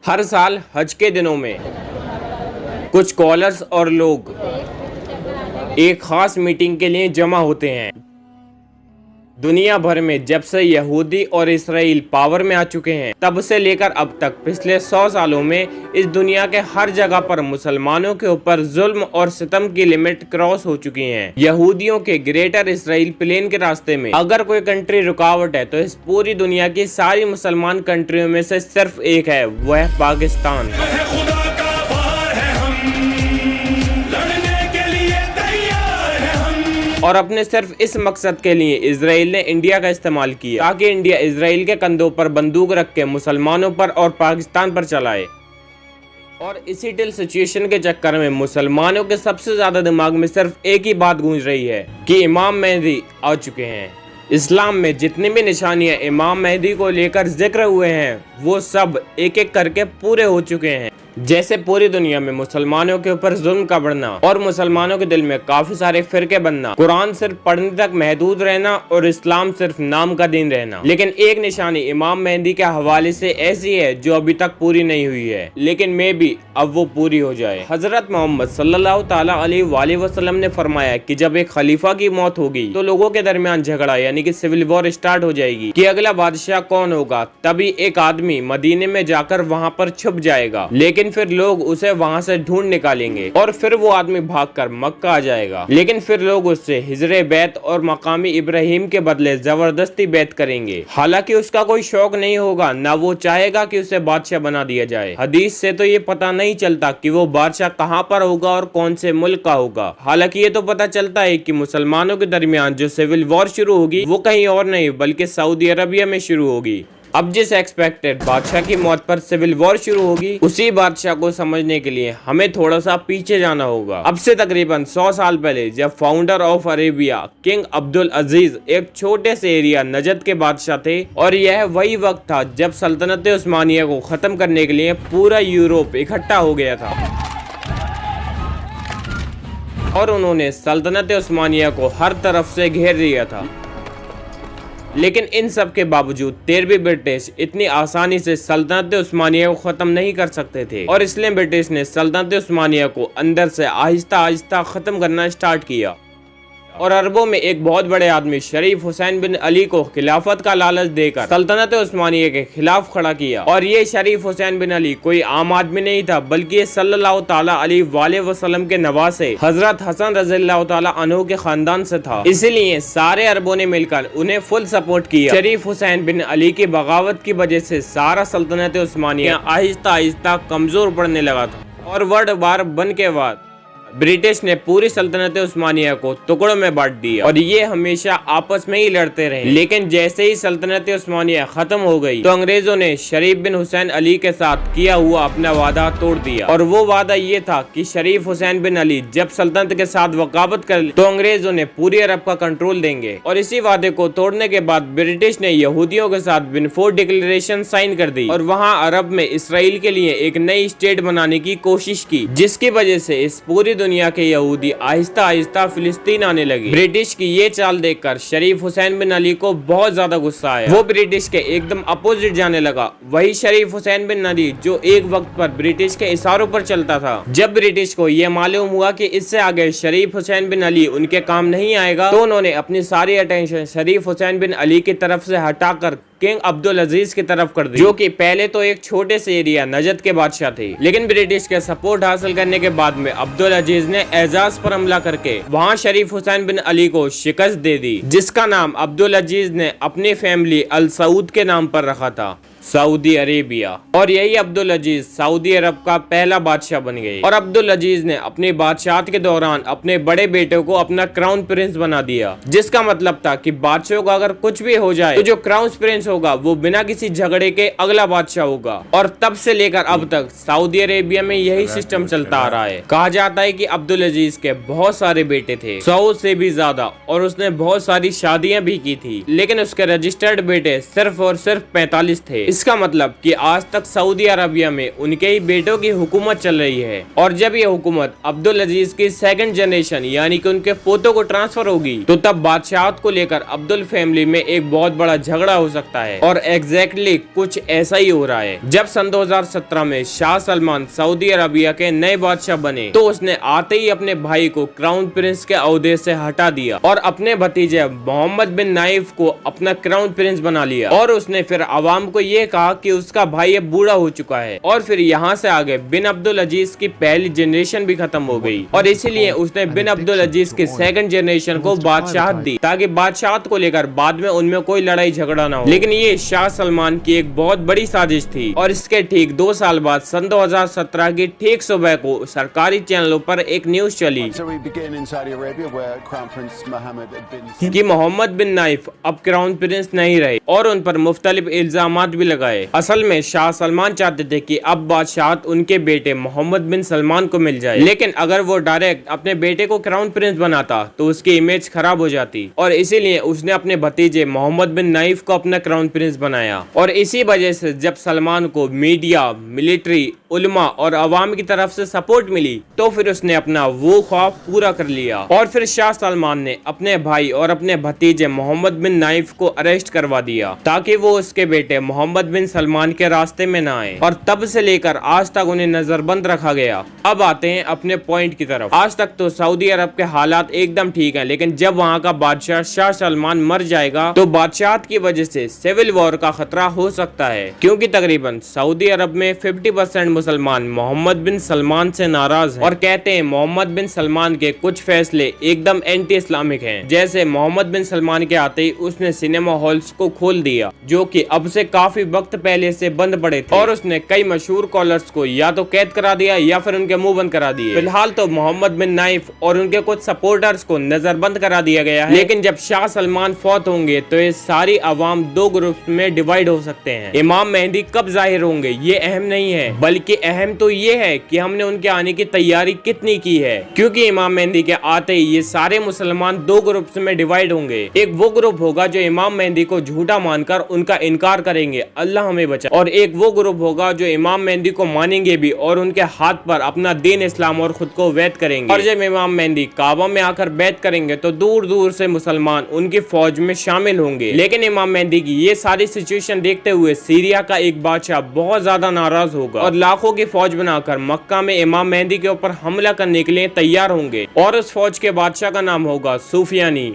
हर साल हज के दिनों में कुछ स्कॉलर्स और लोग एक खास मीटिंग के लिए जमा होते हैं। दुनिया भर में जब से यहूदी और इसराइल पावर में आ चुके हैं तब से लेकर अब तक पिछले 100 सालों में इस दुनिया के हर जगह पर मुसलमानों के ऊपर जुल्म और सितम की लिमिट क्रॉस हो चुकी है। यहूदियों के ग्रेटर इसराइल प्लेन के रास्ते में अगर कोई कंट्री रुकावट है तो इस पूरी दुनिया की सारी मुसलमान कंट्रियों में से सिर्फ एक है, वह है पाकिस्तान। और अपने सिर्फ इस मकसद के लिए इसराइल ने इंडिया का इस्तेमाल किया ताकि इंडिया इसराइल के कंधों पर बंदूक रख के मुसलमानों पर और पाकिस्तान पर चलाए। और इसी टिल सिचुएशन के चक्कर में मुसलमानों के सबसे ज्यादा दिमाग में सिर्फ एक ही बात गूंज रही है कि इमाम मेहदी आ चुके हैं। इस्लाम में जितनी भी निशानियां इमाम मेहदी को लेकर जिक्र हुए हैं वो सब एक एक करके पूरे हो चुके हैं। जैसे पूरी दुनिया में मुसलमानों के ऊपर जुल्म का बढ़ना और मुसलमानों के दिल में काफी सारे फिरके बनना, कुरान सिर्फ पढ़ने तक महदूद रहना और इस्लाम सिर्फ नाम का दीन रहना। लेकिन एक निशानी इमाम मेहदी के हवाले से ऐसी है जो अभी तक पूरी नहीं हुई है, लेकिन मे भी अब वो पूरी हो जाए। हजरत मोहम्मद सल्लल्लाहु ताला अलैहि वसल्लम ने फरमाया कि जब एक खलीफा की मौत होगी तो लोगों के दरमियान झगड़ा यानी कि सिविल वॉर स्टार्ट हो जाएगी कि अगला बादशाह कौन होगा। तभी एक आदमी मदीने में जाकर वहाँ पर छुप जाएगा, लेकिन फिर लोग उसे वहां से ढूंढ निकालेंगे और फिर वो आदमी भागकर मक्का आ जाएगा। लेकिन फिर लोग उससे हिजरे बैत और मकामी इब्राहिम के बदले जबरदस्ती बैत करेंगे। हालांकि उसका कोई शौक नहीं होगा, ना वो चाहेगा कि उसे बादशाह बना दिया जाए। हदीस से तो ये पता नहीं चलता कि वो बादशाह कहाँ पर होगा और कौन से मुल्क का होगा। हालांकि ये तो पता चलता है कि मुसलमानों के दरमियान जो सिविल वॉर शुरू होगी वो कहीं और नहीं बल्कि सऊदी अरबिया में शुरू होगी। अब जिस एक्सपेक्टेड बादशाह की मौत पर सिविल वॉर शुरू होगी उसी बादशाह को समझने के लिए हमें थोड़ा सा पीछे जाना होगा। अब से तकरीबन 100 साल पहले जब founder of Arabia king Abdul Aziz एक छोटे से एरिया नजद के बादशाह थे और यह वही वक्त था जब सल्तनत उस्मानिया को खत्म करने के लिए पूरा यूरोप इकट्ठा हो गया था और उन्होंने सल्तनत उस्मानिया को हर तरफ से घेर दिया था। लेकिन इन सब के बावजूद 13वीं ब्रिटिश इतनी आसानी से सल्तनत उस्मानिया को खत्म नहीं कर सकते थे और इसलिए ब्रिटिश ने सल्तनत उस्मानिया को अंदर से आहिस्ता आहिस्ता खत्म करना स्टार्ट किया और अरबों में एक बहुत बड़े आदमी शरीफ हुसैन बिन अली को खिलाफत का लालच देकर सल्तनत उस्मानिया के खिलाफ खड़ा किया। और ये शरीफ हुसैन बिन अली कोई आम आदमी नहीं था बल्कि ये सल्लल्लाहु ताला अलैहि वसल्लम के नवासे हजरत हसन रज़ियल्लाहु ताला अन्हु के खानदान से था। इसीलिए सारे अरबों ने मिलकर उन्हें फुल सपोर्ट किया। शरीफ हुसैन बिन अली की बगावत की वजह से सारा सल्तनत उस्मानिया आहिस्ता आहिस्ता कमजोर पड़ने लगा था और वर्ल्ड वार बन के बाद ब्रिटिश ने पूरी सल्तनत उस्मानिया को टुकड़ों में बांट दिया और ये हमेशा आपस में ही लड़ते रहे। लेकिन जैसे ही सल्तनत उस्मानिया खत्म हो गई तो अंग्रेजों ने शरीफ बिन हुसैन अली के साथ किया हुआ अपना वादा तोड़ दिया और वो वादा ये था कि शरीफ हुसैन बिन अली जब सल्तनत के साथ वकाबत कर तो अंग्रेजों ने पूरी अरब का कंट्रोल देंगे। और इसी वादे को तोड़ने के बाद ब्रिटिश ने यहूदियों के साथ बिलफोर डिक्लेरेशन साइन कर दी और वहाँ अरब में इसराइल के लिए एक नई स्टेट बनाने की कोशिश की, जिसकी वजह से इस पूरी दुनिया के यहूदी आहिस्ता आहिस्ता फिलिस्तीन आने लगे। ब्रिटिश की ये चाल देखकर शरीफ हुसैन बिन अली को बहुत ज्यादा गुस्सा आया। वो ब्रिटिश के एकदम अपोजिट जाने लगा। वही शरीफ हुसैन बिन अली जो एक वक्त पर ब्रिटिश के इशारों पर चलता था, जब ब्रिटिश को ये मालूम हुआ कि इससे आगे शरीफ हुसैन बिन अली उनके काम नहीं आएगा तो उन्होंने अपनी सारी अटेंशन शरीफ हुसैन बिन अली की तरफ से हटाकर किंग अब्दुल अजीज की तरफ कर दी, जो कि पहले तो एक छोटे से एरिया नजद के बादशाह थे। लेकिन ब्रिटिश के सपोर्ट हासिल करने के बाद में अब्दुल अजीज ने एजाज पर हमला करके वहां शरीफ हुसैन बिन अली को शिकस्त दे दी, जिसका नाम अब्दुल अजीज ने अपनी फैमिली अल सऊद के नाम पर रखा था, सऊदी अरेबिया। और यही अब्दुल अजीज सऊदी अरब का पहला बादशाह बन गए। और अब्दुल अजीज ने अपनी बादशाहत के दौरान अपने बड़े बेटे को अपना क्राउन प्रिंस बना दिया, जिसका मतलब था कि बादशाह का अगर कुछ भी हो जाए तो जो क्राउन प्रिंस होगा वो बिना किसी झगड़े के अगला बादशाह होगा। और तब से लेकर अब तक सऊदी अरेबिया में यही सिस्टम चलता आ रहा है। कहा जाता है कि अब्दुल अजीज के बहुत सारे बेटे थे, 100 से भी ज्यादा, और उसने बहुत सारी शादियां भी की थी, लेकिन उसके रजिस्टर्ड बेटे सिर्फ और सिर्फ 45 थे। इसका मतलब कि आज तक सऊदी अरबिया में उनके ही बेटों की हुकूमत चल रही है और जब ये हुकूमत अब्दुल अजीज की सेकंड जनरेशन यानी कि उनके पोतों को ट्रांसफर होगी तो तब बादशाहत को लेकर अब्दुल फैमिली में एक बहुत बड़ा झगड़ा हो सकता है और एग्जैक्टली कुछ ऐसा ही हो रहा है। जब सन 2017 में शाह सलमान सऊदी अरबिया के नए बादशाह बने तो उसने आते ही अपने भाई को क्राउन प्रिंस के ओहदे से हटा दिया और अपने भतीजे मोहम्मद बिन नाइफ को अपना क्राउन प्रिंस बना लिया और उसने फिर आवाम को ये कहा कि उसका भाई अब बूढ़ा हो चुका है और फिर यहाँ से आगे बिन अब्दुल अजीज की पहली जनरेशन भी खत्म हो गई और इसीलिए उसने बिन अब्दुल अजीज की सेकंड जनरेशन को बादशाहत दी ताकि बादशाहत को लेकर बाद में उनमें कोई लड़ाई झगड़ा ना हो। लेकिन ये शाह सलमान की एक बहुत बड़ी साजिश थी और इसके ठीक 2 साल बाद सन 2017 की ठीक सुबह को सरकारी चैनलों पर एक न्यूज चली कि मोहम्मद बिन नाइफ अब क्राउन प्रिंस नहीं रहे और उन पर मुख्तलिफ इल्जामात भी लगाए। असल में शाह सलमान चाहते थे कि अब बादशाहत उनके बेटे मोहम्मद बिन सलमान को मिल जाए, लेकिन अगर वो डायरेक्ट अपने बेटे को क्राउन प्रिंस बनाता तो उसकी इमेज खराब हो जाती और इसीलिए उसने अपने भतीजे मोहम्मद बिन नाइफ को अपना क्राउन प्रिंस बनाया। और इसी वजह से जब सलमान को मीडिया, मिलिट्री, उलमा और अवाम की तरफ से सपोर्ट मिली तो फिर उसने अपना वो ख्वाब पूरा कर लिया और फिर शाह सलमान ने अपने भाई और अपने भतीजे मोहम्मद बिन नाइफ को अरेस्ट करवा दिया ताकि वो उसके बेटे मोहम्मद बिन सलमान के रास्ते में ना आए और तब से लेकर आज तक उन्हें नजरबंद रखा गया। अब आते हैं अपने पॉइंट की तरफ। आज तक तो सऊदी अरब के हालात एकदम ठीक हैं, लेकिन जब वहाँ का बादशाह शाह सलमान मर जाएगा तो बादशाहत की वजह से सिविल वॉर का खतरा हो सकता है क्योंकि तकरीबन सऊदी अरब में 50% मुसलमान मोहम्मद बिन सलमान से नाराज हैं और कहते हैं मोहम्मद बिन सलमान के कुछ फैसले एकदम एंटी इस्लामिक हैं। जैसे मोहम्मद बिन सलमान के आते ही उसने सिनेमा हॉल्स को खोल दिया जो कि अब से काफी वक्त पहले से बंद पड़े थे और उसने कई मशहूर कॉलर्स को या तो कैद करा दिया या फिर उनके मुंह बंद करा दिए। फिलहाल तो मोहम्मद बिन नाइफ और उनके कुछ सपोर्टर्स को नजरबंद करा दिया गया है, लेकिन जब शाह सलमान फौत होंगे तो ये सारी अवाम 2 ग्रुप में डिवाइड हो सकते हैं। इमाम मेहदी कब जाहिर होंगे ये अहम नहीं है, बल्कि अहम तो ये है कि हमने उनके आने की तैयारी कितनी की है, क्योंकि इमाम मेहदी के आते ही ये सारे मुसलमान 2 ग्रुप्स में डिवाइड होंगे। एक वो ग्रुप होगा जो इमाम मेहदी को झूठा मानकर उनका इनकार करेंगे, अल्लाह हमें बचा, और एक वो ग्रुप होगा जो इमाम मेहदी को मानेंगे भी और उनके हाथ पर अपना दीन इस्लाम और खुद को वैद करेंगे। और जब इमाम मेहदी काबा में आकर बैत करेंगे तो दूर दूर से मुसलमान उनकी फौज में शामिल होंगे। लेकिन इमाम मेहदी की ये सारी सिचुएशन देखते हुए सीरिया का एक बादशाह बहुत ज्यादा नाराज होगा और लाखों की फौज बनाकर मक्का में इमाम मेहदी के ऊपर हमला करने के लिए तैयार होंगे और उस फौज के बादशाह का नाम होगा सुफियानी।